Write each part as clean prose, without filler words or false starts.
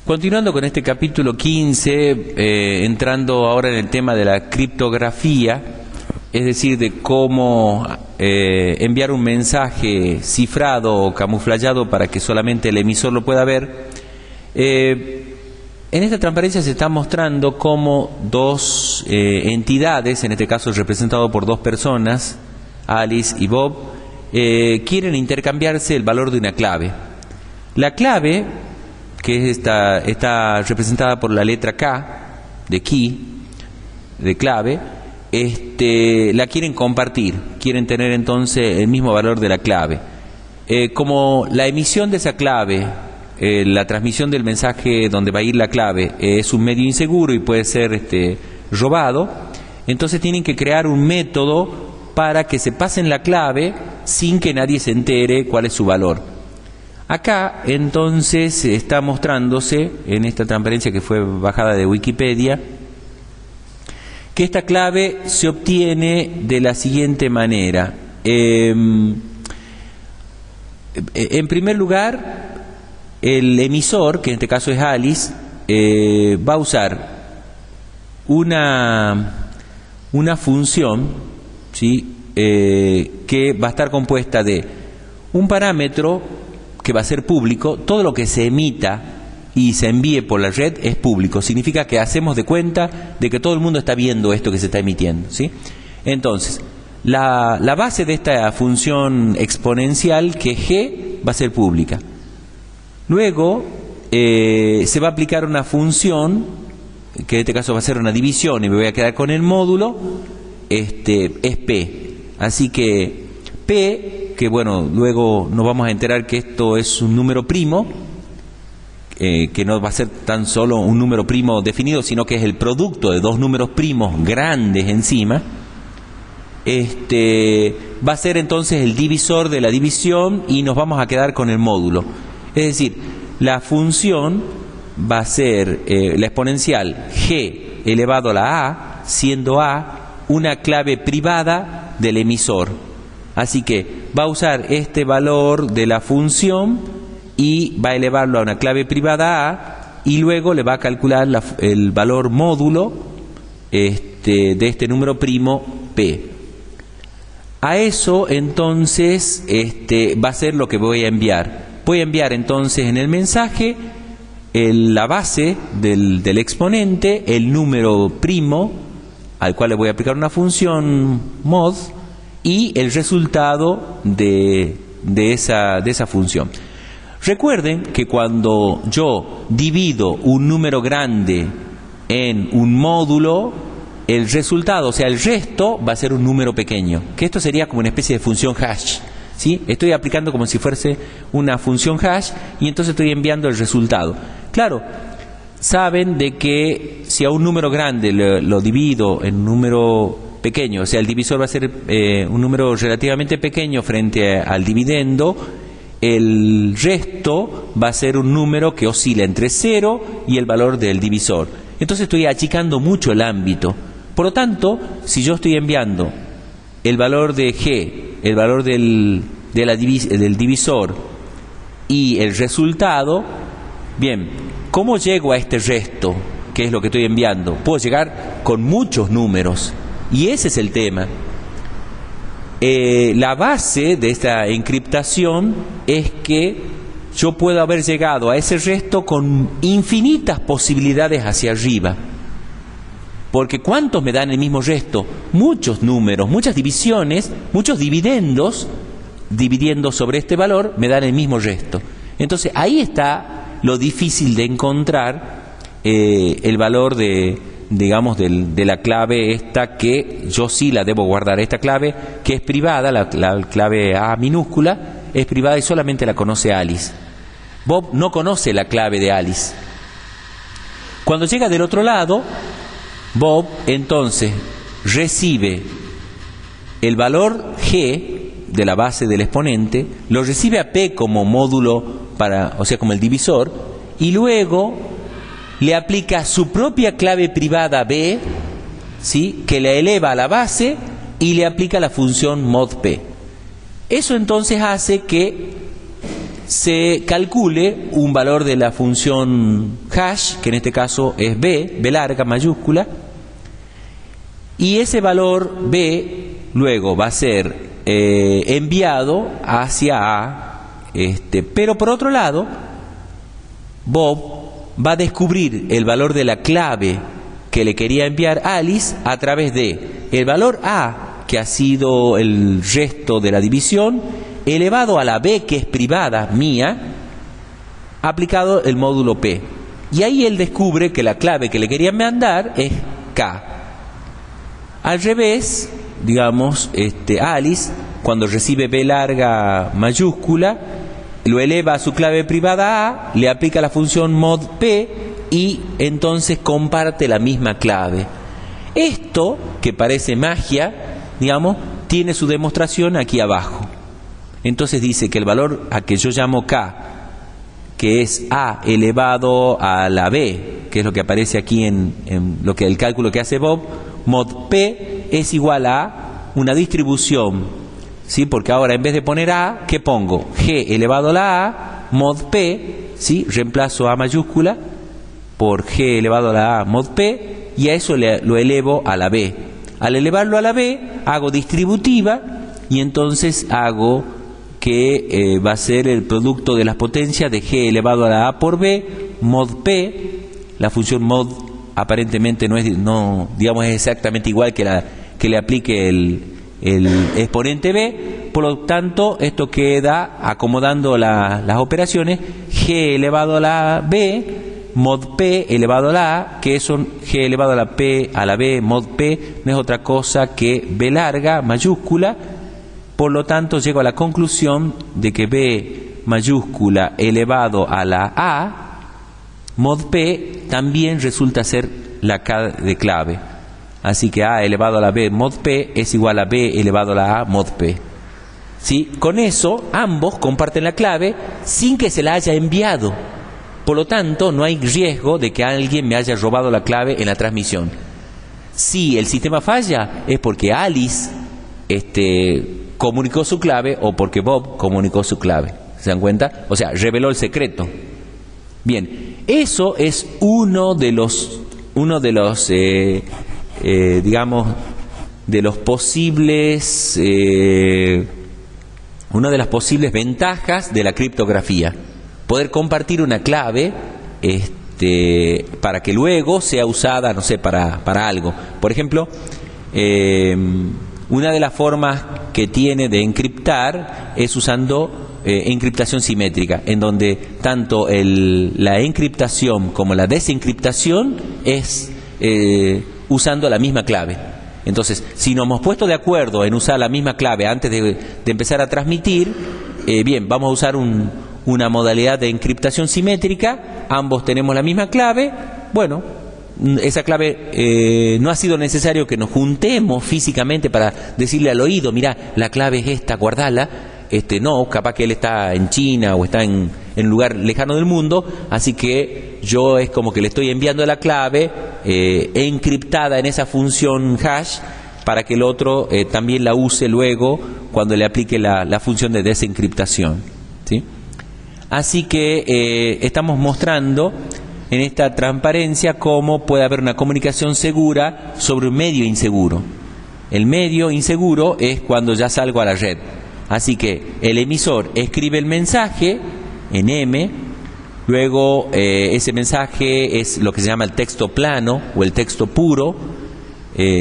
Continuando con este capítulo 15, entrando ahora en el tema de la criptografía, es decir, de cómo enviar un mensaje cifrado o camuflado para que solamente el emisor lo pueda ver. En esta transparencia se está mostrando cómo dos entidades, en este caso representado por dos personas, Alice y Bob, quieren intercambiarse el valor de una clave. La clave, que está representada por la letra K, de key, de clave, la quieren compartir, quieren tener entonces el mismo valor de la clave. Como la emisión de esa clave, la transmisión del mensaje donde va a ir la clave es un medio inseguro y puede ser robado, entonces tienen que crear un método para que se pasen la clave sin que nadie se entere cuál es su valor. Acá entonces está mostrándose en esta transparencia que fue bajada de Wikipedia que esta clave se obtiene de la siguiente manera. En primer lugar, el emisor, que en este caso es Alice, va a usar una función, ¿sí? Que va a estar compuesta de un parámetro que va a ser público. Todo lo que se emita y se envíe por la red es público. Significa que hacemos de cuenta de que todo el mundo está viendo esto que se está emitiendo, ¿sí? Entonces, la base de esta función exponencial, que es G, va a ser pública. Luego, se va a aplicar una función, que en este caso va a ser una división, y me voy a quedar con el módulo, es P. Así que P, que bueno, luego nos vamos a enterar que esto es un número primo, que no va a ser tan solo un número primo definido, sino que es el producto de dos números primos grandes encima. Va a ser entonces el divisor de la división y nos vamos a quedar con el módulo. Es decir, la función va a ser la exponencial G elevado a la A, siendo A una clave privada del emisor. Así que va a usar este valor de la función y va a elevarlo a una clave privada A y luego le va a calcular el valor módulo de este número primo P. A eso entonces va a ser lo que voy a enviar. Voy a enviar entonces en el mensaje la base del exponente, el número primo al cual le voy a aplicar una función mod y el resultado de esa función. Recuerden que cuando yo divido un número grande en un módulo, el resultado, o sea, el resto, va a ser un número pequeño. Que esto sería como una especie de función hash, ¿sí? Estoy aplicando como si fuese una función hash y entonces estoy enviando el resultado. Claro, saben de que si a un número grande lo divido en un número pequeño, o sea, el divisor va a ser un número relativamente pequeño frente al dividendo, el resto va a ser un número que oscila entre 0 y el valor del divisor. Entonces estoy achicando mucho el ámbito. Por lo tanto, si yo estoy enviando el valor de G, el valor del divisor y el resultado, bien, ¿cómo llego a este resto? ¿Qué es lo que estoy enviando? Puedo llegar con muchos números. Y ese es el tema. La base de esta encriptación es que yo puedo haber llegado a ese resto con infinitas posibilidades hacia arriba. Porque ¿cuántos me dan el mismo resto? Muchos números, muchas divisiones, muchos dividendos, dividiendo sobre este valor, me dan el mismo resto. Entonces ahí está lo difícil de encontrar el valor de la clave esta, que yo sí la debo guardar. Esta clave que es privada, la clave A minúscula, es privada y solamente la conoce Alice. Bob no conoce la clave de Alice. Cuando llega del otro lado, Bob entonces recibe el valor G de la base del exponente, lo recibe a P como módulo, o sea, como el divisor, y luego le aplica su propia clave privada B, ¿sí?, que la eleva a la base y le aplica la función mod P. Eso entonces hace que se calcule un valor de la función hash, que en este caso es b larga mayúscula, y ese valor b luego va a ser enviado hacia A, pero por otro lado Bob va a descubrir el valor de la clave que le quería enviar Alice a través de el valor A, que ha sido el resto de la división, elevado a la B, que es privada, mía, aplicado el módulo P. Y ahí él descubre que la clave que le querían mandar es K. Al revés, digamos, Alice, cuando recibe B larga mayúscula, lo eleva a su clave privada A, le aplica la función mod P y entonces comparte la misma clave. Esto, que parece magia, digamos, tiene su demostración aquí abajo. Entonces dice que el valor a que yo llamo K, que es A elevado a la B, que es lo que aparece aquí en lo que el cálculo que hace Bob, mod P es igual a una distribución, ¿sí? Porque ahora en vez de poner A, ¿qué pongo? G elevado a la A, mod P, ¿sí? Reemplazo A mayúscula por G elevado a la A, mod P, y a eso lo elevo a la B. Al elevarlo a la B, hago distributiva y entonces hago que va a ser el producto de las potencias de G elevado a la A por B, mod P. La función mod aparentemente digamos, es exactamente igual que le aplique el exponente B. Por lo tanto, esto queda acomodando las operaciones, G elevado a la B, mod P elevado a la A, que eso G elevado a la P a la B mod P no es otra cosa que B larga mayúscula. Por lo tanto, llego a la conclusión de que B mayúscula elevado a la A mod P también resulta ser la K de clave. Así que A elevado a la B mod P es igual a B elevado a la A mod P. ¿Sí? Con eso, ambos comparten la clave sin que se la haya enviado. Por lo tanto, no hay riesgo de que alguien me haya robado la clave en la transmisión. Si el sistema falla, es porque Alice comunicó su clave o porque Bob comunicó su clave. ¿Se dan cuenta? O sea, reveló el secreto. Bien, eso es uno de los digamos, de los posibles, una de las posibles ventajas de la criptografía. Poder compartir una clave para que luego sea usada, no sé, para algo. Por ejemplo, una de las formas que tiene de encriptar es usando encriptación simétrica, en donde tanto la encriptación como la desencriptación es usando la misma clave. Entonces, si nos hemos puesto de acuerdo en usar la misma clave antes de empezar a transmitir, bien, vamos a usar una modalidad de encriptación simétrica, ambos tenemos la misma clave. Bueno, esa clave no ha sido necesario que nos juntemos físicamente para decirle al oído, mira, la clave es esta, guardala. No, capaz que él está en China o está en un lugar lejano del mundo, así que yo es como que le estoy enviando la clave encriptada en esa función hash para que el otro también la use luego cuando le aplique la función de desencriptación, ¿sí? Así que estamos mostrando en esta transparencia cómo puede haber una comunicación segura sobre un medio inseguro. El medio inseguro es cuando ya salgo a la red. Así que el emisor escribe el mensaje en M, luego ese mensaje es lo que se llama el texto plano o el texto puro,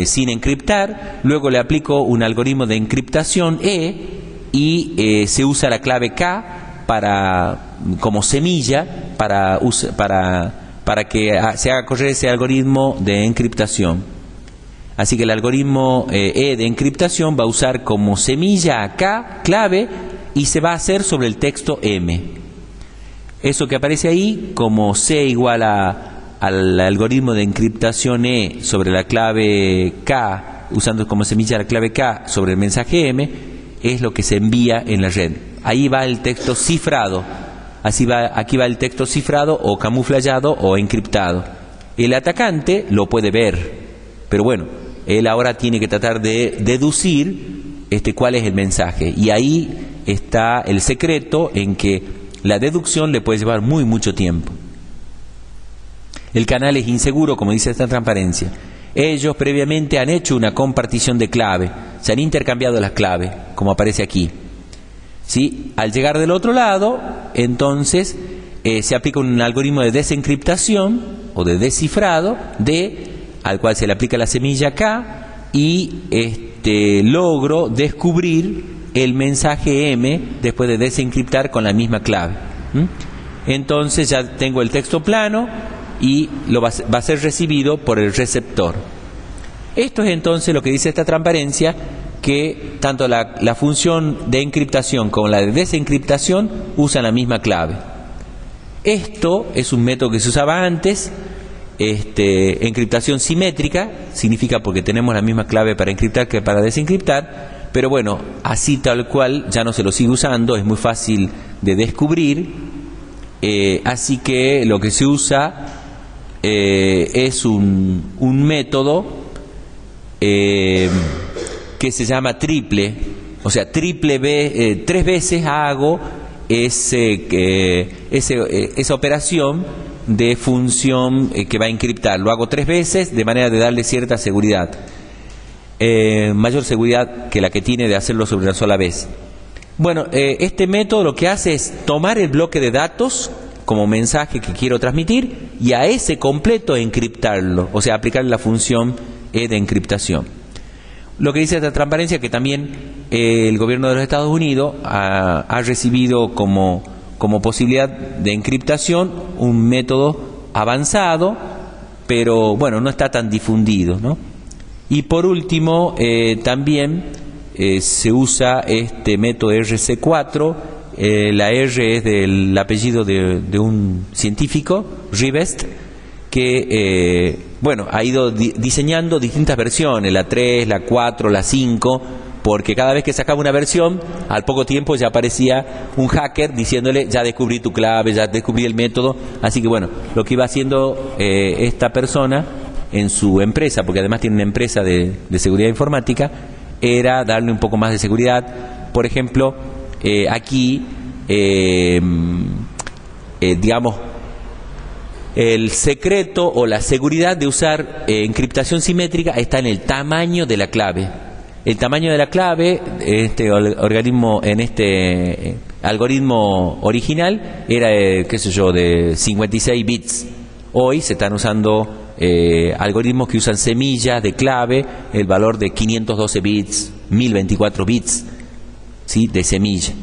sin encriptar. Luego le aplico un algoritmo de encriptación E y se usa la clave K como semilla para que se haga correr ese algoritmo de encriptación. Así que el algoritmo E de encriptación va a usar como semilla a K, clave, y se va a hacer sobre el texto M. Eso que aparece ahí, como C igual al algoritmo de encriptación E sobre la clave K, usando como semilla la clave K sobre el mensaje M, es lo que se envía en la red. Ahí va el texto cifrado. Aquí va el texto cifrado o camuflado o encriptado. El atacante lo puede ver, pero bueno, él ahora tiene que tratar de deducir cuál es el mensaje. Y ahí está el secreto en que la deducción le puede llevar mucho tiempo. El canal es inseguro, como dice esta transparencia. Ellos previamente han hecho una compartición de clave, se han intercambiado las claves, como aparece aquí. ¿Sí? Al llegar del otro lado, entonces se aplica un algoritmo de desencriptación o de descifrado, al cual se le aplica la semilla K, y logro descubrir el mensaje M después de desencriptar con la misma clave. Entonces ya tengo el texto plano y va a ser recibido por el receptor. Esto es entonces lo que dice esta transparencia, que tanto la función de encriptación como la de desencriptación usan la misma clave. Esto es un método que se usaba antes, encriptación simétrica, significa porque tenemos la misma clave para encriptar que para desencriptar, pero bueno, así tal cual ya no se lo sigue usando, es muy fácil de descubrir, así que lo que se usa es un método que se llama triple, o sea, triple B, 3 veces hago esa operación de función que va a encriptar. Lo hago 3 veces de manera de darle cierta seguridad, mayor seguridad que la que tiene de hacerlo sobre una sola vez. Bueno, este método lo que hace es tomar el bloque de datos como mensaje que quiero transmitir y a ese completo encriptarlo, o sea, aplicar la función de encriptación. Lo que dice esta transparencia, que también el gobierno de los Estados Unidos ha recibido como posibilidad de encriptación un método avanzado, pero bueno, no está tan difundido, ¿no? Y por último, también se usa este método RC4, la R es del apellido de un científico, Rivest, que bueno, ha ido diseñando distintas versiones, la 3, la 4, la 5, porque cada vez que sacaba una versión, al poco tiempo ya aparecía un hacker diciéndole, ya descubrí tu clave, ya descubrí el método. Así que bueno, lo que iba haciendo esta persona en su empresa, porque además tiene una empresa de seguridad informática, era darle un poco más de seguridad. Por ejemplo, aquí, digamos, el secreto o la seguridad de usar encriptación simétrica está en el tamaño de la clave. El tamaño de la clave, en este algoritmo original era, qué sé yo, de 56 bits. Hoy se están usando algoritmos que usan semillas de clave, el valor de 512 bits, 1024 bits, ¿sí?, de semilla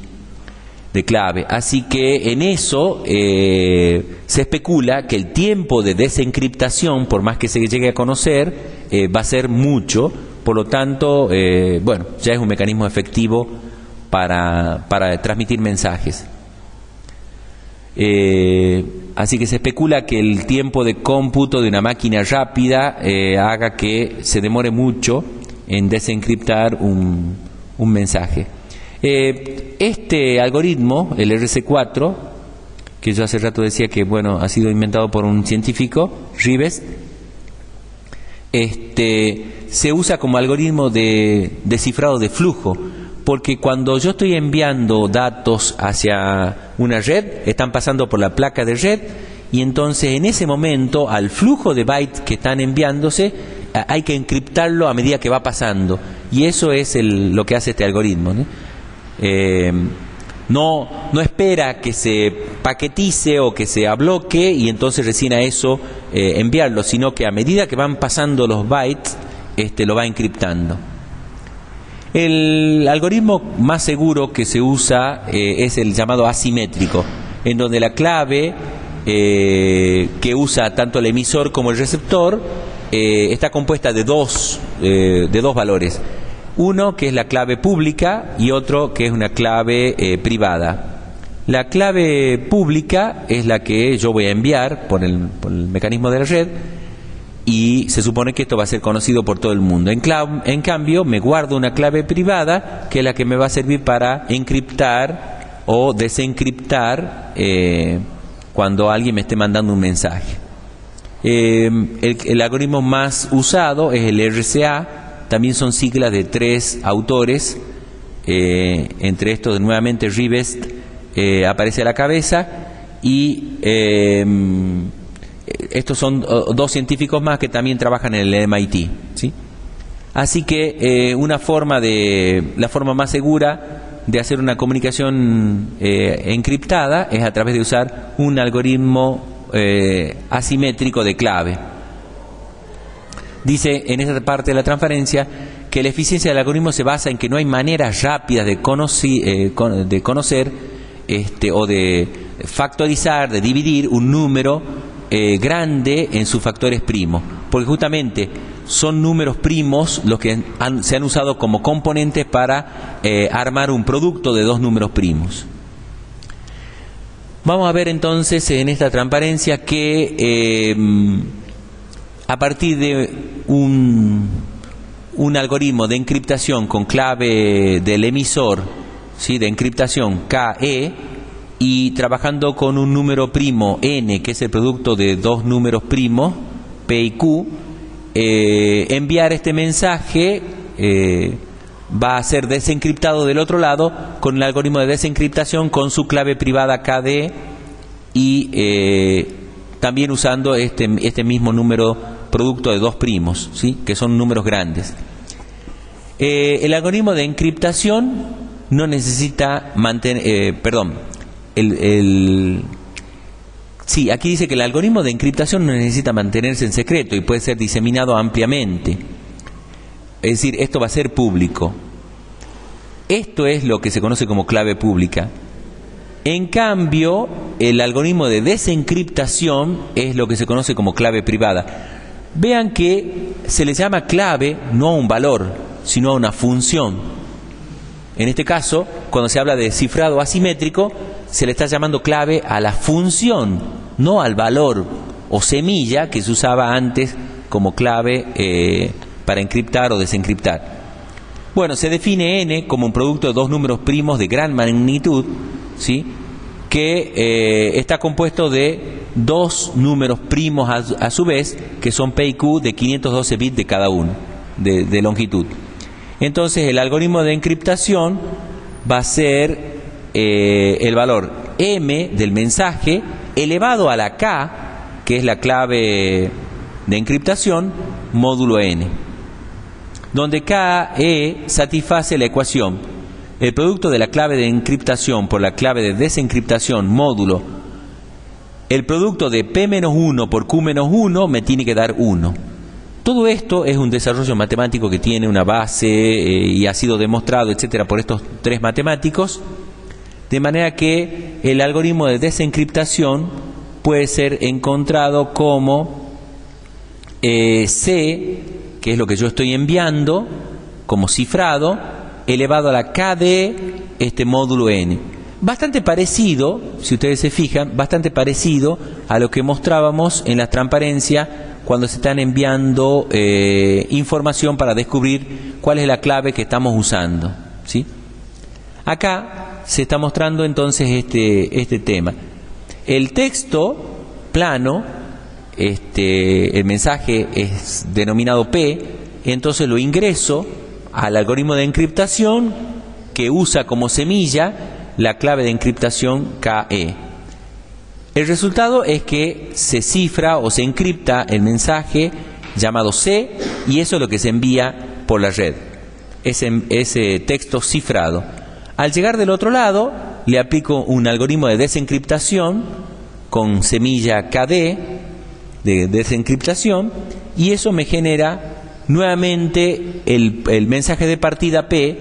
de clave. Así que en eso se especula que el tiempo de desencriptación, por más que se llegue a conocer, va a ser mucho. Por lo tanto, bueno, ya es un mecanismo efectivo para transmitir mensajes. Así que se especula que el tiempo de cómputo de una máquina rápida haga que se demore mucho en desencriptar un mensaje. Este algoritmo, el RC4, que yo hace rato decía que bueno, ha sido inventado por un científico, Rivest, se usa como algoritmo de descifrado de flujo, porque cuando yo estoy enviando datos hacia una red, están pasando por la placa de red, y entonces en ese momento al flujo de bytes que están enviándose hay que encriptarlo a medida que va pasando, y eso es lo que hace este algoritmo, ¿no? No espera que se paquetice o que se abloque y entonces recién a eso enviarlo, sino que a medida que van pasando los bytes, lo va encriptando. El algoritmo más seguro que se usa es el llamado asimétrico, en donde la clave que usa tanto el emisor como el receptor está compuesta de dos valores. Uno que es la clave pública y otro que es una clave privada. La clave pública es la que yo voy a enviar por el mecanismo de la red, y se supone que esto va a ser conocido por todo el mundo. En cambio, me guardo una clave privada, que es la que me va a servir para encriptar o desencriptar cuando alguien me esté mandando un mensaje. El algoritmo más usado es el RCA. También son siglas de 3 autores, entre estos nuevamente Rivest, aparece a la cabeza y estos son dos científicos más que también trabajan en el MIT, ¿sí? Así que la forma más segura de hacer una comunicación encriptada es a través de usar un algoritmo asimétrico de clave. Dice en esta parte de la transparencia que la eficiencia del algoritmo se basa en que no hay maneras rápidas de conocer o de factorizar, de dividir un número grande en sus factores primos, porque justamente son números primos los que se han usado como componentes para armar un producto de dos números primos. Vamos a ver entonces en esta transparencia que a partir de un algoritmo de encriptación con clave del emisor, ¿sí?, de encriptación KE, y trabajando con un número primo n, que es el producto de dos números primos, P y Q, enviar este mensaje va a ser desencriptado del otro lado con el algoritmo de desencriptación con su clave privada KD y también usando este mismo número producto de dos primos, ¿sí?, que son números grandes. El algoritmo de encriptación no necesita mantener, sí, aquí dice que el algoritmo de encriptación no necesita mantenerse en secreto y puede ser diseminado ampliamente. Es decir, esto va a ser público. Esto es lo que se conoce como clave pública. En cambio, el algoritmo de desencriptación es lo que se conoce como clave privada. Vean que se le llama clave no a un valor, sino a una función. En este caso, cuando se habla de cifrado asimétrico, se le está llamando clave a la función, no al valor o semilla que se usaba antes como clave para encriptar o desencriptar. Bueno, se define n como un producto de dos números primos de gran magnitud, ¿sí?, que está compuesto de dos números primos a su vez, que son P y Q de 512 bits de cada uno, de longitud. Entonces el algoritmo de encriptación va a ser el valor M del mensaje elevado a la K, que es la clave de encriptación, módulo N, donde KE satisface la ecuación: el producto de la clave de encriptación por la clave de desencriptación módulo el producto de P-1 por Q-1 me tiene que dar 1. Todo esto es un desarrollo matemático que tiene una base y ha sido demostrado, etcétera, por estos tres matemáticos, de manera que el algoritmo de desencriptación puede ser encontrado como C, que es lo que yo estoy enviando como cifrado, elevado a la KD, este módulo N. Bastante parecido, si ustedes se fijan, bastante parecido a lo que mostrábamos en la transparencia cuando se están enviando información para descubrir cuál es la clave que estamos usando, ¿sí? Acá se está mostrando entonces este tema. El texto plano, el mensaje es denominado P, entonces lo ingreso al algoritmo de encriptación que usa como semilla la clave de encriptación KE. El resultado es que se cifra o se encripta el mensaje llamado C, y eso es lo que se envía por la red, ese texto cifrado. Al llegar del otro lado, le aplico un algoritmo de desencriptación con semilla KD de desencriptación, y eso me genera nuevamente el mensaje de partida P,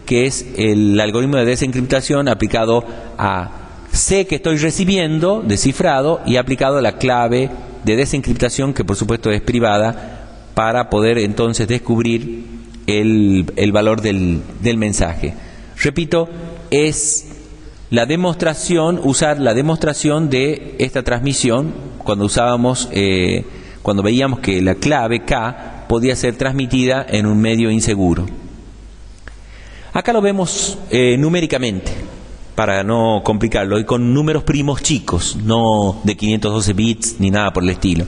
que es el algoritmo de desencriptación aplicado a C que estoy recibiendo, descifrado, y aplicado a la clave de desencriptación, que por supuesto es privada, para poder entonces descubrir el valor del mensaje. Repito, es la demostración, usar la demostración de esta transmisión cuando usábamos, cuando veíamos que la clave K podía ser transmitida en un medio inseguro. Acá lo vemos numéricamente, para no complicarlo, y con números primos chicos, no de 512 bits ni nada por el estilo.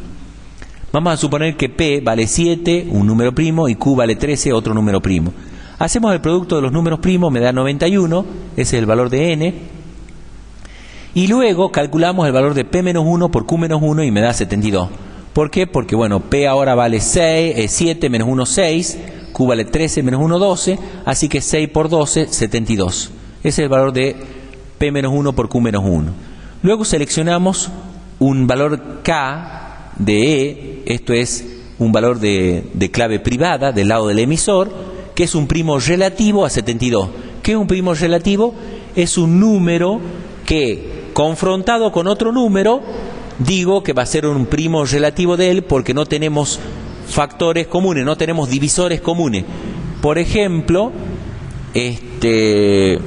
Vamos a suponer que P vale 7, un número primo, y Q vale 13, otro número primo. Hacemos el producto de los números primos, me da 91, ese es el valor de N. Y luego calculamos el valor de P-1 por Q-1 y me da 72. ¿Por qué? Porque, bueno, P ahora vale 7, menos 1, 6, Q vale 13, menos 1, 12, así que 6 por 12, 72. Ese es el valor de P-1 por Q-1. Luego seleccionamos un valor K de E, esto es un valor de clave privada del lado del emisor, que es un primo relativo a 72. ¿Qué es un primo relativo? Es un número que, confrontado con otro número, digo que va a ser un primo relativo de él porque no tenemos factores comunes, no tenemos divisores comunes. Por ejemplo, el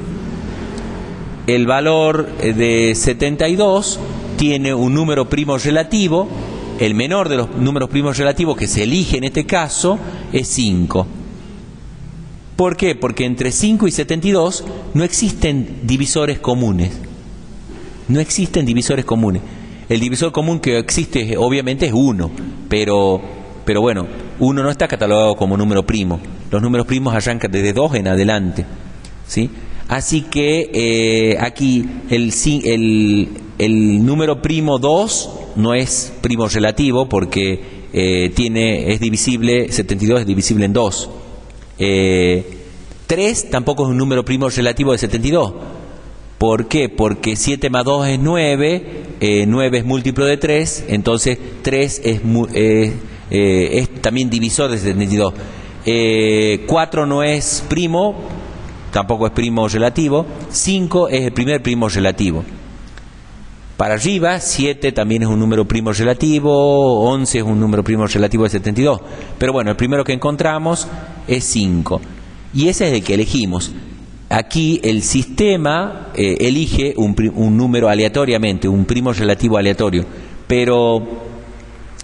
valor de 72 tiene un número primo relativo, el menor de los números primos relativos que se elige en este caso es 5. ¿Por qué? Porque entre 5 y 72 no existen divisores comunes. No existen divisores comunes. El divisor común que existe obviamente es 1, pero bueno, 1 no está catalogado como número primo. Los números primos arrancan desde 2 en adelante, ¿sí? Así que aquí el número primo 2 no es primo relativo porque es divisible, 72 es divisible en 2. 3 tampoco es un número primo relativo de 72. ¿Por qué? Porque 7 más 2 es 9, 9 es múltiplo de 3, entonces 3 es también divisor de 72. 4 no es primo, tampoco es primo relativo. 5 es el primer primo relativo. Para arriba, 7 también es un número primo relativo, 11 es un número primo relativo de 72. Pero bueno, el primero que encontramos es 5. Y ese es el que elegimos. Aquí el sistema elige un número aleatoriamente, un primo relativo aleatorio.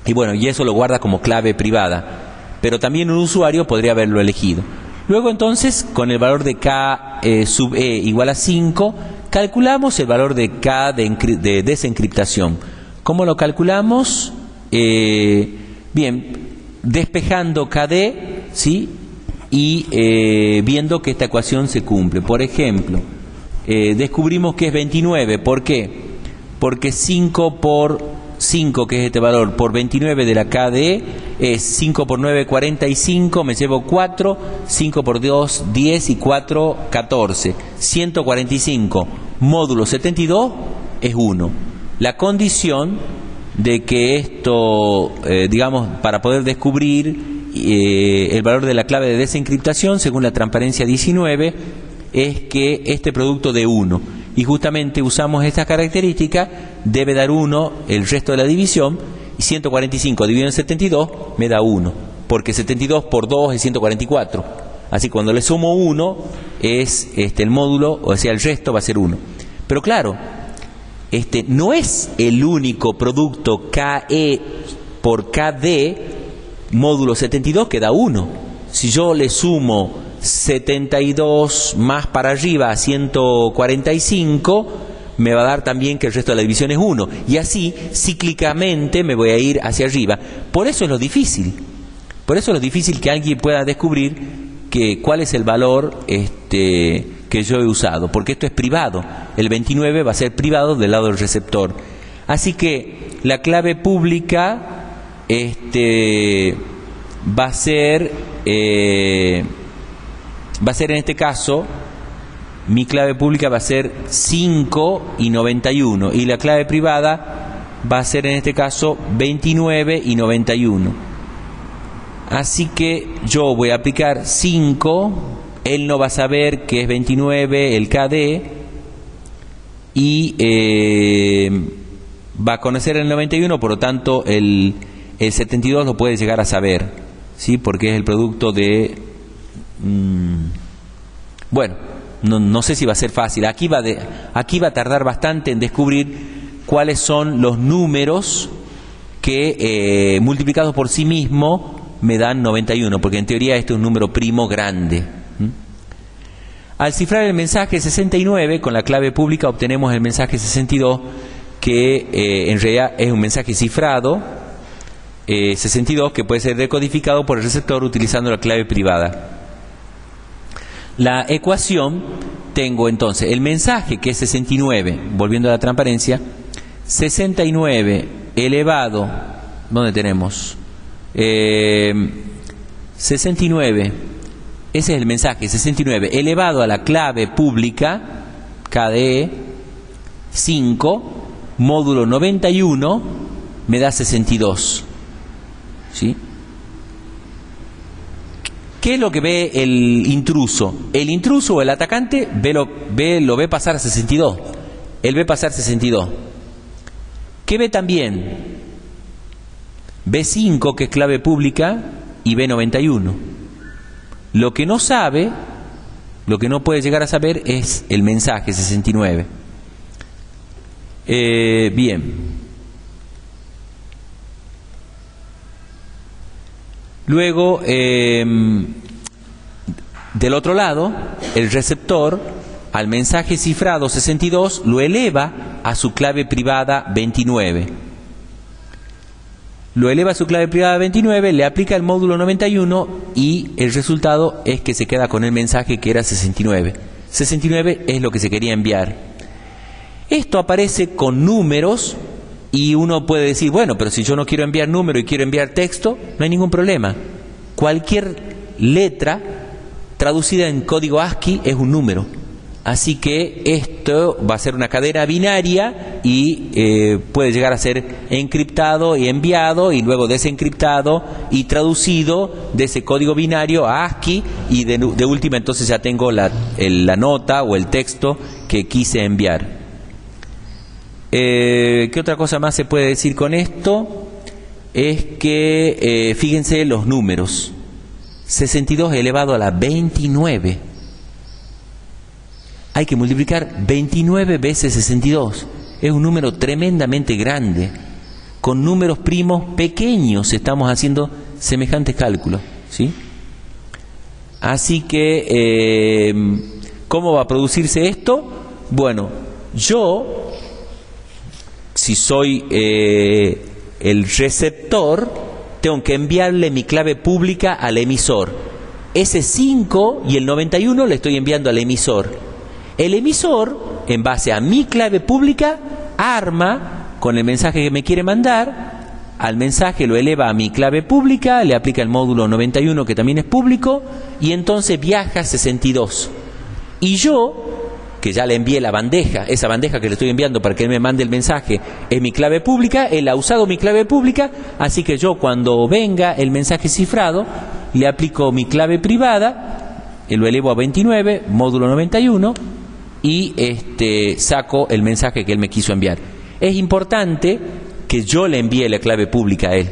Y eso lo guarda como clave privada. Pero también un usuario podría haberlo elegido. Luego entonces, con el valor de K sub E igual a 5, calculamos el valor de K de desencriptación. ¿Cómo lo calculamos? Bien, despejando KD, ¿sí? Y viendo que esta ecuación se cumple. Por ejemplo, descubrimos que es 29. ¿Por qué? Porque 5 por 5, que es este valor, por 29 de la KD, es 5 por 9, 45, me llevo 4, 5 por 2, 10 y 4, 14. 145 módulo 72 es 1. La condición de que esto, para poder descubrir el valor de la clave de desencriptación, según la transparencia 19, es que este producto dé 1. Y justamente usamos esta característica, debe dar 1 el resto de la división, y 145 dividido en 72 me da 1, porque 72 por 2 es 144. Así cuando le sumo 1, es el módulo, o sea, el resto va a ser 1. Pero claro, no es el único producto KE por KD módulo 72 que da 1. Si yo le sumo 72 más para arriba a 145, me va a dar también que el resto de la división es 1. Y así, cíclicamente, me voy a ir hacia arriba. Por eso es lo difícil. Por eso es lo difícil que alguien pueda descubrir cuál es el valor que yo he usado. Porque esto es privado. El 29 va a ser privado del lado del receptor. Así que la clave pública va a ser en este caso, mi clave pública va a ser 5 y 91, y la clave privada va a ser en este caso 29 y 91. Así que yo voy a aplicar 5, él no va a saber que es 29 el KD, y va a conocer el 91, por lo tanto el 72 lo puede llegar a saber, ¿sí? Porque es el producto de... Bueno, no sé si va a ser fácil. Aquí va a tardar bastante en descubrir cuáles son los números que multiplicados por sí mismo me dan 91, porque en teoría este es un número primo grande. Al cifrar el mensaje 69 con la clave pública obtenemos el mensaje 62, que en realidad es un mensaje cifrado 62 que puede ser decodificado por el receptor utilizando la clave privada. la ecuación, tengo entonces el mensaje que es 69, volviendo a la transparencia, 69 elevado, ¿dónde tenemos? 69, ese es el mensaje, 69 elevado a la clave pública, KDE, 5, módulo 91, me da 62. ¿Sí? ¿Qué es lo que ve el intruso? El intruso o el atacante lo ve pasar a 62. Él ve pasar 62. ¿Qué ve también? Ve 5, que es clave pública, y ve 91. Lo que no sabe, lo que no puede llegar a saber es el mensaje 69. Bien. Luego, del otro lado, el receptor al mensaje cifrado 62 lo eleva a su clave privada 29. Lo eleva a su clave privada 29, le aplica el módulo 91 y el resultado es que se queda con el mensaje que era 69. 69 es lo que se quería enviar. Esto aparece con números. Y uno puede decir, bueno, pero si yo no quiero enviar número y quiero enviar texto, no hay ningún problema. Cualquier letra traducida en código ASCII es un número. Así que esto va a ser una cadena binaria y puede llegar a ser encriptado y enviado y luego desencriptado y traducido de ese código binario a ASCII y de última entonces ya tengo la nota o el texto que quise enviar. ¿Qué otra cosa más se puede decir con esto? Es que, fíjense los números. 62 elevado a la 29. Hay que multiplicar 29 veces 62. Es un número tremendamente grande. Con números primos pequeños estamos haciendo semejantes cálculos, ¿sí? Así que, ¿cómo va a producirse esto? Bueno, yo... Si soy el receptor, tengo que enviarle mi clave pública al emisor. Ese 5 y el 91 le estoy enviando al emisor. El emisor, en base a mi clave pública, arma con el mensaje que me quiere mandar. Al mensaje lo eleva a mi clave pública, le aplica el módulo 91 que también es público, y entonces viaja a 62. Y yo, que ya le envié la bandeja, esa bandeja que le estoy enviando para que él me mande el mensaje, es mi clave pública, él ha usado mi clave pública, así que yo cuando venga el mensaje cifrado, le aplico mi clave privada, lo elevo a 29, módulo 91, y saco el mensaje que él me quiso enviar. Es importante que yo le envíe la clave pública a él.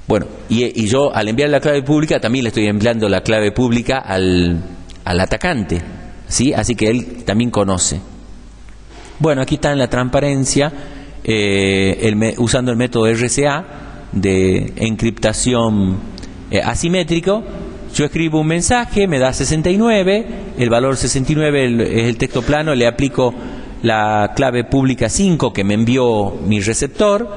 Bueno, y yo al enviar la clave pública también le estoy enviando la clave pública al atacante. ¿Sí? Así que él también conoce. Bueno, aquí está en la transparencia, usando el método RCA de encriptación asimétrico. Yo escribo un mensaje, me da 69, el valor 69 es el texto plano, le aplico la clave pública 5 que me envió mi receptor,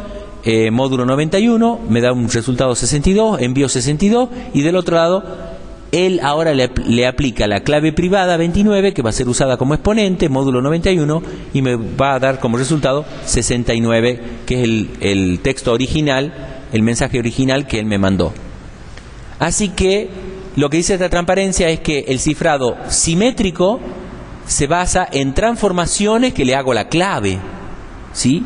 módulo 91, me da un resultado 62, envío 62, y del otro lado él ahora le aplica la clave privada 29, que va a ser usada como exponente, módulo 91, y me va a dar como resultado 69, que es el texto original, el mensaje original que él me mandó. Así que lo que dice esta transparencia es que el cifrado simétrico se basa en transformaciones que le hago a la clave, ¿sí?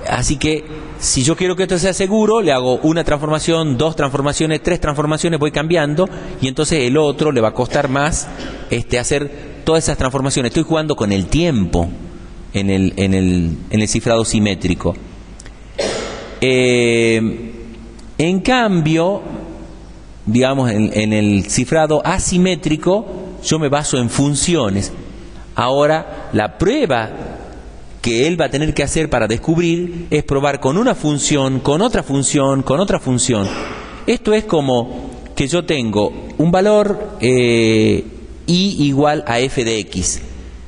Así que si yo quiero que esto sea seguro, le hago una transformación, 2 transformaciones, 3 transformaciones, voy cambiando, y entonces el otro le va a costar más hacer todas esas transformaciones. Estoy jugando con el tiempo en el cifrado simétrico. En cambio, digamos, en el cifrado asimétrico, yo me baso en funciones. Ahora, la prueba que él va a tener que hacer para descubrir es probar con una función, con otra función, con otra función. Esto es como que yo tengo un valor y igual a f de x.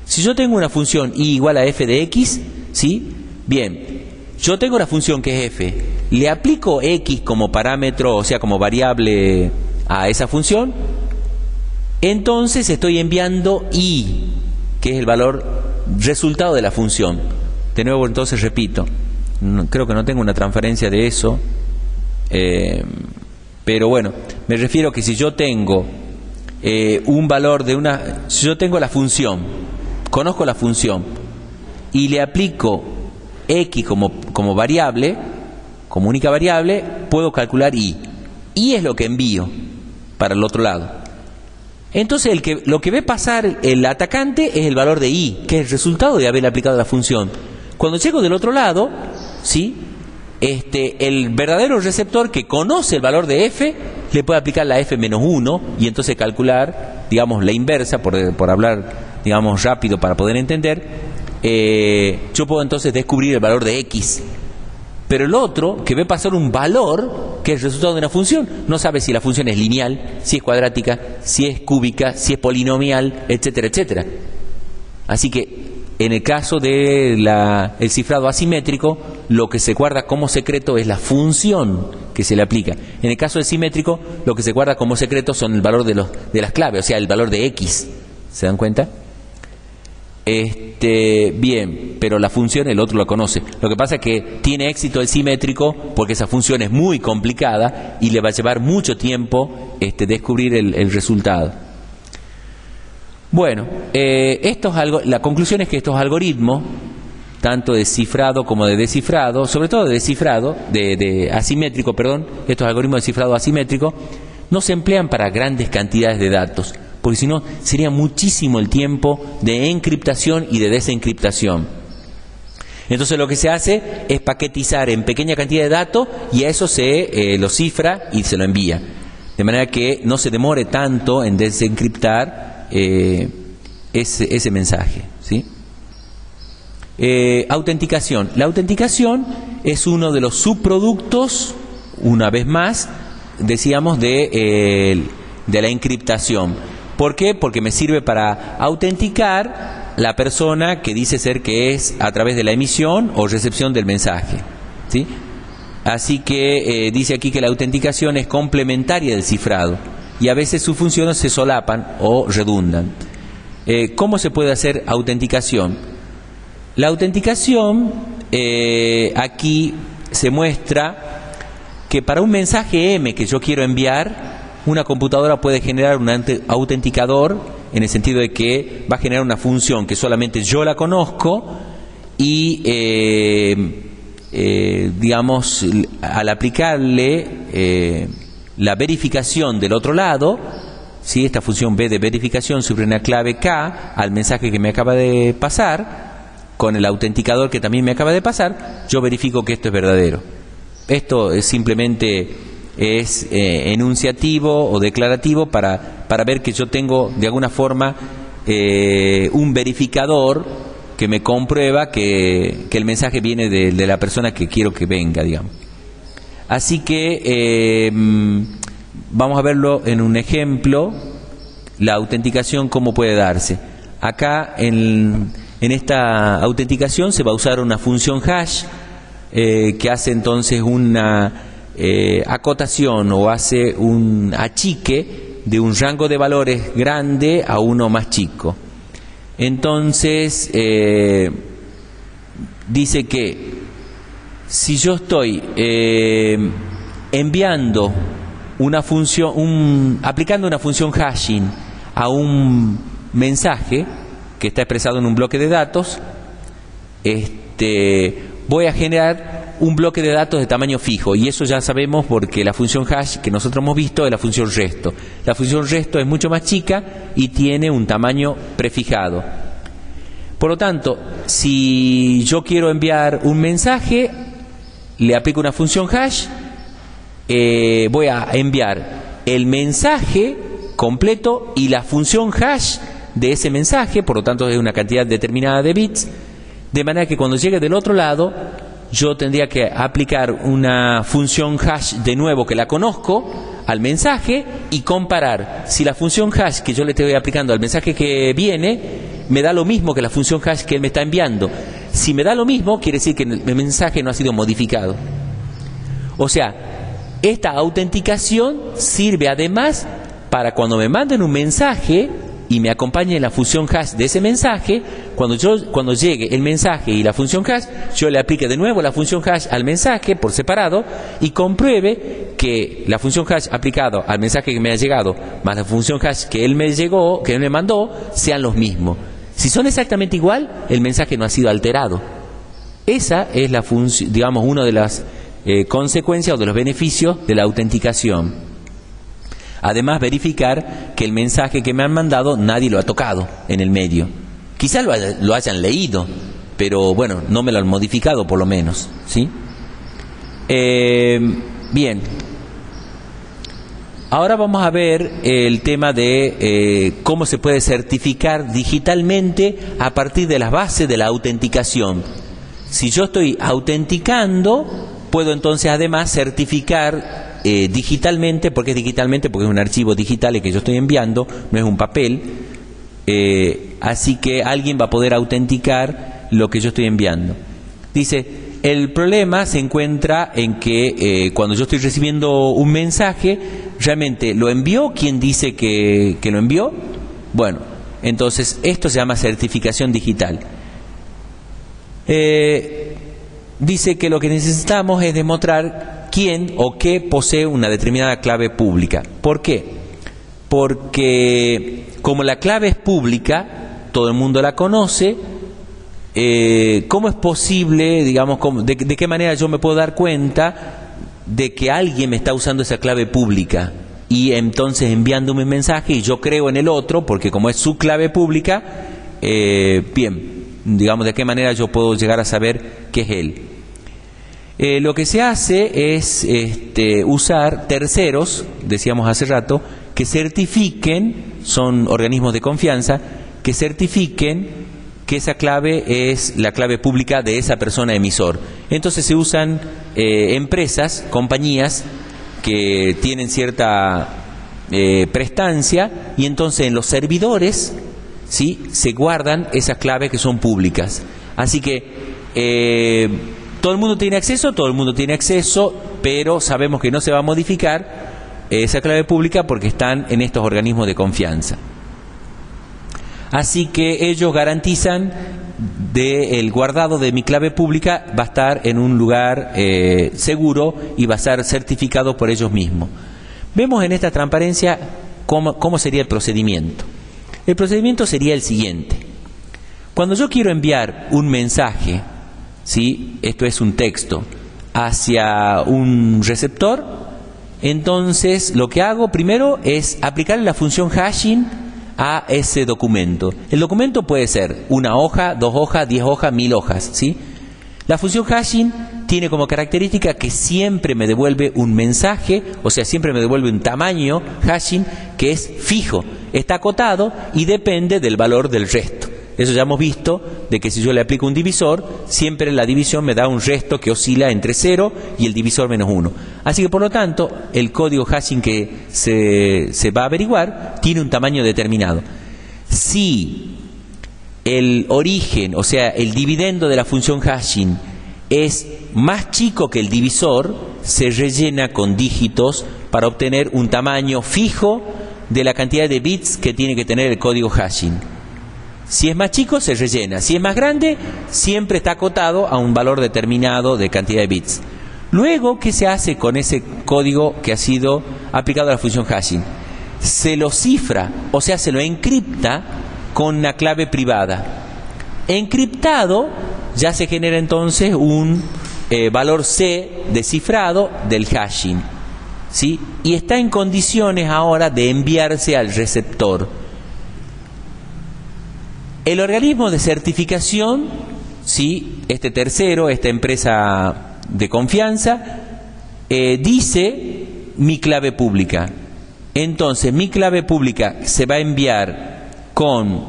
Si yo tengo una función y igual a f de x, ¿sí? Bien, yo tengo la función que es f, le aplico x como parámetro, o sea, como variable a esa función, entonces estoy enviando I, que es el valor resultado de la función. De nuevo, entonces repito, creo que no tengo una transferencia de eso, pero bueno, me refiero que si yo tengo un valor de si yo tengo la función, conozco la función y le aplico X como variable, como única variable, puedo calcular I. I es lo que envío para el otro lado. Entonces lo que ve pasar el atacante es el valor de I, que es el resultado de haber aplicado la función. Cuando llego del otro lado, ¿sí?, el verdadero receptor que conoce el valor de F le puede aplicar la F-1 y entonces calcular, digamos, la inversa, por hablar, digamos, rápido para poder entender. Yo puedo entonces descubrir el valor de X. Pero el otro, que ve pasar un valor, que es el resultado de una función, no sabe si la función es lineal, si es cuadrática, si es cúbica, si es polinomial, etcétera, etcétera. Así que, en el caso del cifrado asimétrico, lo que se guarda como secreto es la función que se le aplica. En el caso del simétrico, lo que se guarda como secreto son el valor de las claves, o sea, el valor de X. ¿Se dan cuenta? Bien, pero la función el otro la conoce. Lo que pasa es que tiene éxito el simétrico porque esa función es muy complicada y le va a llevar mucho tiempo descubrir el resultado. Bueno, la conclusión es que estos algoritmos, tanto de cifrado como de descifrado, sobre todo de descifrado, de asimétrico, perdón, estos algoritmos de cifrado asimétrico, no se emplean para grandes cantidades de datos, porque si no sería muchísimo el tiempo de encriptación y de desencriptación. Entonces lo que se hace es paquetizar en pequeña cantidad de datos y a eso se lo cifra y se lo envía. De manera que no se demore tanto en desencriptar ese mensaje, ¿sí? Autenticación. La autenticación es uno de los subproductos, una vez más, decíamos, de la encriptación. ¿Por qué? Porque me sirve para autenticar la persona que dice ser que es a través de la emisión o recepción del mensaje, ¿sí? Así que dice aquí que la autenticación es complementaria del cifrado y a veces sus funciones se solapan o redundan. ¿Cómo se puede hacer autenticación? La autenticación aquí se muestra que para un mensaje M que yo quiero enviar, una computadora puede generar un autenticador, en el sentido de que va a generar una función que solamente yo la conozco y digamos, al aplicarle la verificación del otro lado, ¿sí?, esta función B de verificación sobre una clave K al mensaje que me acaba de pasar, con el autenticador que también me acaba de pasar, yo verifico que esto es verdadero. Esto es simplemente enunciativo o declarativo para ver que yo tengo de alguna forma un verificador que me comprueba que el mensaje viene de la persona que quiero que venga, digamos. Así que vamos a verlo en un ejemplo, la autenticación cómo puede darse. Acá en esta autenticación se va a usar una función hash que hace entonces una acotación o hace un achique de un rango de valores grande a uno más chico. Entonces dice que si yo estoy enviando una función, aplicando una función hashing a un mensaje que está expresado en un bloque de datos, voy a generar un bloque de datos de tamaño fijo, y eso ya sabemos porque la función hash que nosotros hemos visto es la función resto. La función resto es mucho más chica y tiene un tamaño prefijado. Por lo tanto, si yo quiero enviar un mensaje, le aplico una función hash, voy a enviar el mensaje completo y la función hash de ese mensaje, por lo tanto es una cantidad determinada de bits, de manera que cuando llegue del otro lado yo tendría que aplicar una función hash de nuevo que la conozco al mensaje y comparar si la función hash que yo le estoy aplicando al mensaje que viene me da lo mismo que la función hash que él me está enviando. Si me da lo mismo, quiere decir que el mensaje no ha sido modificado. O sea, esta autenticación sirve además para cuando me manden un mensaje y me acompañe la función hash de ese mensaje, cuando llegue el mensaje y la función hash, yo le aplique de nuevo la función hash al mensaje por separado y compruebe que la función hash aplicado al mensaje que me ha llegado más la función hash que él me mandó, sean los mismos. Si son exactamente igual, el mensaje no ha sido alterado. Esa es la función, digamos, una de las consecuencias o de los beneficios de la autenticación. Además, verificar que el mensaje que me han mandado nadie lo ha tocado en el medio. Quizás lo hayan leído, pero bueno, no me lo han modificado por lo menos, ¿sí? Bien. Ahora vamos a ver el tema de cómo se puede certificar digitalmente a partir de las bases de la autenticación. Si yo estoy autenticando, puedo entonces además certificar digitalmente. ¿Por qué digitalmente? Porque es un archivo digital el que yo estoy enviando, no es un papel. Así que alguien va a poder autenticar lo que yo estoy enviando. Dice, el problema se encuentra en que cuando yo estoy recibiendo un mensaje, ¿realmente lo envió quien dice que lo envió? Bueno, entonces esto se llama certificación digital. Dice que lo que necesitamos es demostrar quién o qué posee una determinada clave pública. ¿Por qué? Porque como la clave es pública, todo el mundo la conoce, ¿cómo es posible, digamos, de qué manera yo me puedo dar cuenta de que alguien me está usando esa clave pública? Y entonces enviándome un mensaje y yo creo en el otro, porque como es su clave pública, bien, digamos, de qué manera yo puedo llegar a saber que es él. Lo que se hace es usar terceros, decíamos hace rato, que certifiquen, son organismos de confianza, que certifiquen que esa clave es la clave pública de esa persona emisor. Entonces se usan empresas, compañías que tienen cierta prestancia, y entonces en los servidores, ¿sí?, se guardan esas claves que son públicas. Así que todo el mundo tiene acceso, pero sabemos que no se va a modificar esa clave pública porque están en estos organismos de confianza. Así que ellos garantizan el guardado de mi clave pública va a estar en un lugar seguro y va a ser certificado por ellos mismos. Vemos en esta transparencia cómo sería el procedimiento. El procedimiento sería el siguiente. Cuando yo quiero enviar un mensaje, ¿sí?, esto es un texto, hacia un receptor, entonces lo que hago primero es aplicarle la función hashing a ese documento. El documento puede ser una hoja, 2 hojas, 10 hojas, 1000 hojas, ¿sí? La función hashing tiene como característica que siempre me devuelve un mensaje, o sea, siempre me devuelve un tamaño hashing que es fijo, está acotado y depende del valor del resto. Eso ya hemos visto, de que si yo le aplico un divisor, siempre la división me da un resto que oscila entre 0 y el divisor menos 1. Así que por lo tanto, el código hashing que se va a averiguar tiene un tamaño determinado. Si el origen, o sea, el dividendo de la función hashing es más chico que el divisor, se rellena con dígitos para obtener un tamaño fijo de la cantidad de bits que tiene que tener el código hashing. Si es más chico, se rellena. Si es más grande, siempre está acotado a un valor determinado de cantidad de bits. Luego, ¿qué se hace con ese código que ha sido aplicado a la función hashing? Se lo cifra, o sea, se lo encripta con una clave privada. Encriptado, ya se genera entonces un valor C descifrado del hashing, ¿sí? Y está en condiciones ahora de enviarse al receptor. El organismo de certificación, ¿sí?, este tercero, esta empresa de confianza, dice mi clave pública. Entonces, mi clave pública se va a enviar con,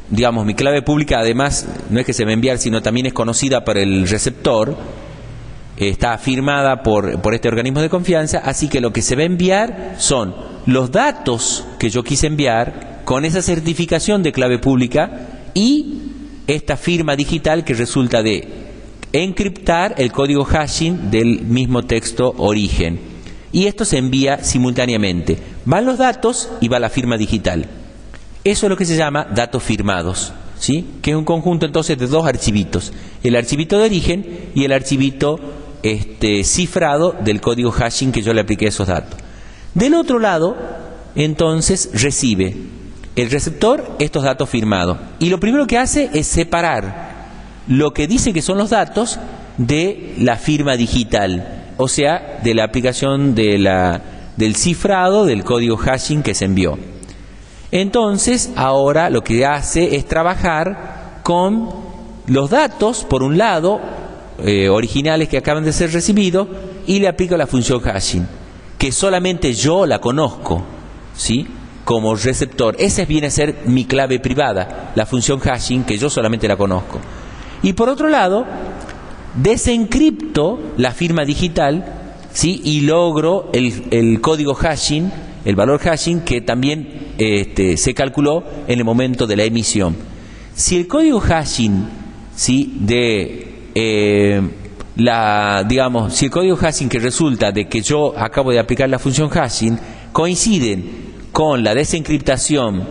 digamos, mi clave pública además no es que se va a enviar, sino también es conocida por el receptor, está firmada por este organismo de confianza, así que lo que se va a enviar son los datos que yo quise enviar con esa certificación de clave pública y esta firma digital que resulta de encriptar el código hashing del mismo texto origen. y esto se envía simultáneamente. Van los datos y va la firma digital. Eso es lo que se llama datos firmados, ¿sí? Que es un conjunto entonces de dos archivitos, el archivito de origen y el archivito cifrado del código hashing que yo le apliqué a esos datos. Del otro lado, entonces, recibe el receptor estos datos firmados. Y lo primero que hace es separar lo que dice que son los datos de la firma digital, o sea, de la aplicación del cifrado del código hashing que se envió. Entonces, ahora lo que hace es trabajar con los datos, por un lado, originales que acaban de ser recibidos, y le aplico la función hashing, que solamente yo la conozco, ¿sí? Como receptor. Esa viene a ser mi clave privada, la función hashing, que yo solamente la conozco. Y por otro lado, desencripto la firma digital, ¿sí? Y logro el código hashing, el valor hashing que también se calculó en el momento de la emisión. Si el código hashing, ¿sí? Si el código hashing que resulta de que yo acabo de aplicar la función hashing coinciden con la desencriptación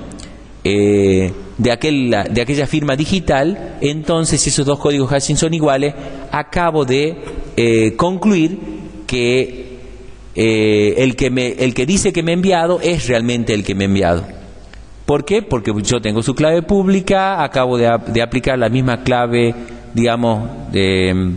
de aquella firma digital, entonces si esos dos códigos hashing son iguales, acabo de concluir que el que dice que me ha enviado es realmente el que me ha enviado. ¿Por qué? Porque yo tengo su clave pública, acabo de aplicar la misma clave, digamos, de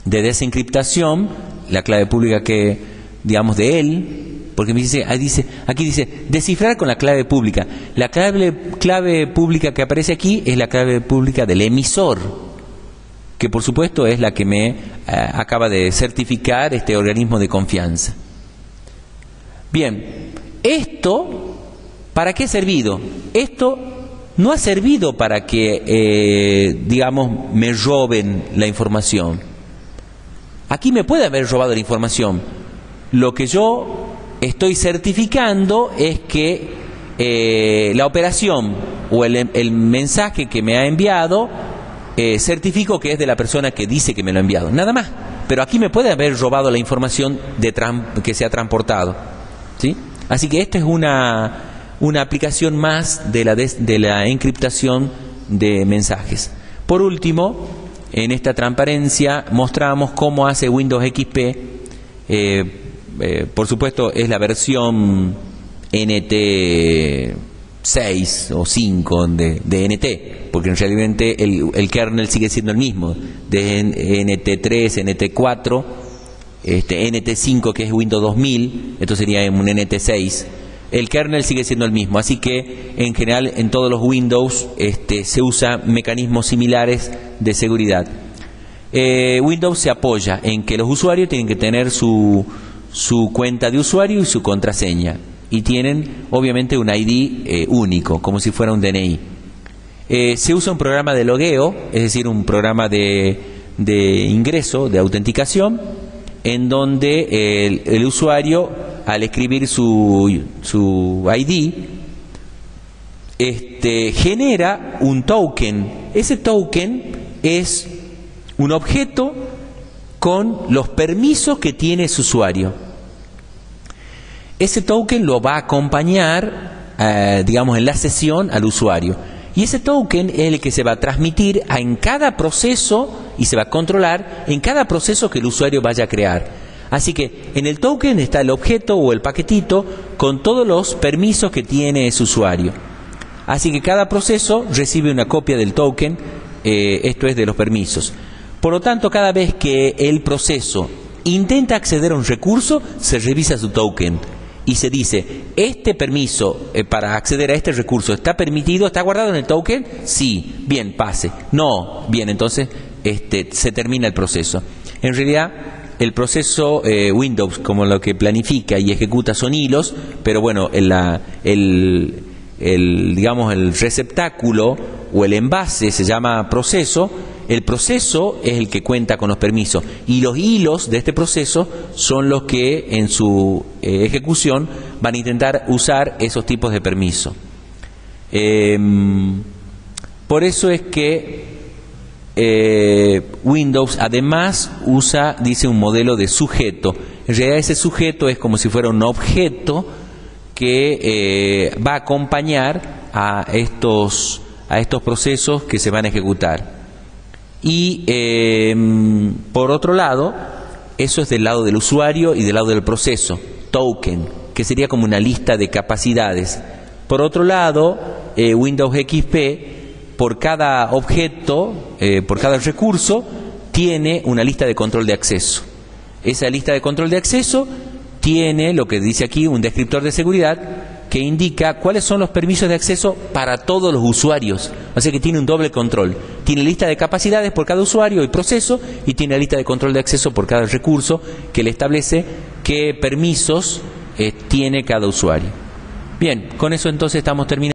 desencriptación, la clave pública que, digamos, de él, porque me dice, aquí dice descifrar con la clave pública. La clave pública que aparece aquí es la clave pública del emisor, que por supuesto es la que me acaba de certificar este organismo de confianza. Bien, esto, ¿para qué ha servido? Esto no ha servido para que, digamos, me roben la información. Aquí me puede haber robado la información. Lo que yo estoy certificando es que la operación o el mensaje que me ha enviado, certifico que es de la persona que dice que me lo ha enviado. Nada más. Pero aquí me puede haber robado la información que se ha transportado, ¿sí? Así que esta es una aplicación más de la encriptación de mensajes. Por último, en esta transparencia mostramos cómo hace Windows XP. Por supuesto es la versión NT 6 o 5 de NT, porque en realidad el kernel sigue siendo el mismo, de NT3, NT4, NT5 que es Windows 2000, esto sería un NT6. El kernel sigue siendo el mismo, así que en general en todos los Windows se usan mecanismos similares de seguridad. Windows se apoya en que los usuarios tienen que tener su cuenta de usuario y su contraseña, y tienen obviamente un ID único, como si fuera un DNI. Se usa un programa de logueo, es decir, un programa de ingreso, de autenticación, en donde el usuario, al escribir su ID, genera un token. Ese token es un objeto con los permisos que tiene ese usuario. Ese token lo va a acompañar, digamos, en la sesión al usuario. Y ese token es el que se va a transmitir en cada proceso y se va a controlar en cada proceso que el usuario vaya a crear. Así que en el token está el objeto o el paquetito con todos los permisos que tiene ese usuario. Así que cada proceso recibe una copia del token, esto es de los permisos. Por lo tanto, cada vez que el proceso intenta acceder a un recurso, se revisa su token y se dice, ¿este permiso para acceder a este recurso está permitido? ¿Está guardado en el token? Sí, bien, pase. No, bien, entonces se termina el proceso. En realidad, el proceso Windows, como lo que planifica y ejecuta, son hilos, pero bueno, digamos, el receptáculo o el envase se llama proceso. El proceso es el que cuenta con los permisos y los hilos de este proceso son los que en su ejecución van a intentar usar esos tipos de permisos. Por eso es que Windows además usa, dice, un modelo de sujeto. En En realidad ese sujeto es como si fuera un objeto que va a acompañar a estos procesos que se van a ejecutar. Y por otro lado, eso es del lado del usuario y del lado del proceso, token, que sería como una lista de capacidades. Por otro lado, Windows XP, por cada objeto, por cada recurso, tiene una lista de control de acceso. Esa lista de control de acceso tiene, lo que dice aquí, un descriptor de seguridad que indica cuáles son los permisos de acceso para todos los usuarios. O sea que tiene un doble control. Tiene lista de capacidades por cada usuario y proceso, y tiene lista de control de acceso por cada recurso que le establece qué permisos tiene cada usuario. Bien, con eso entonces estamos terminando.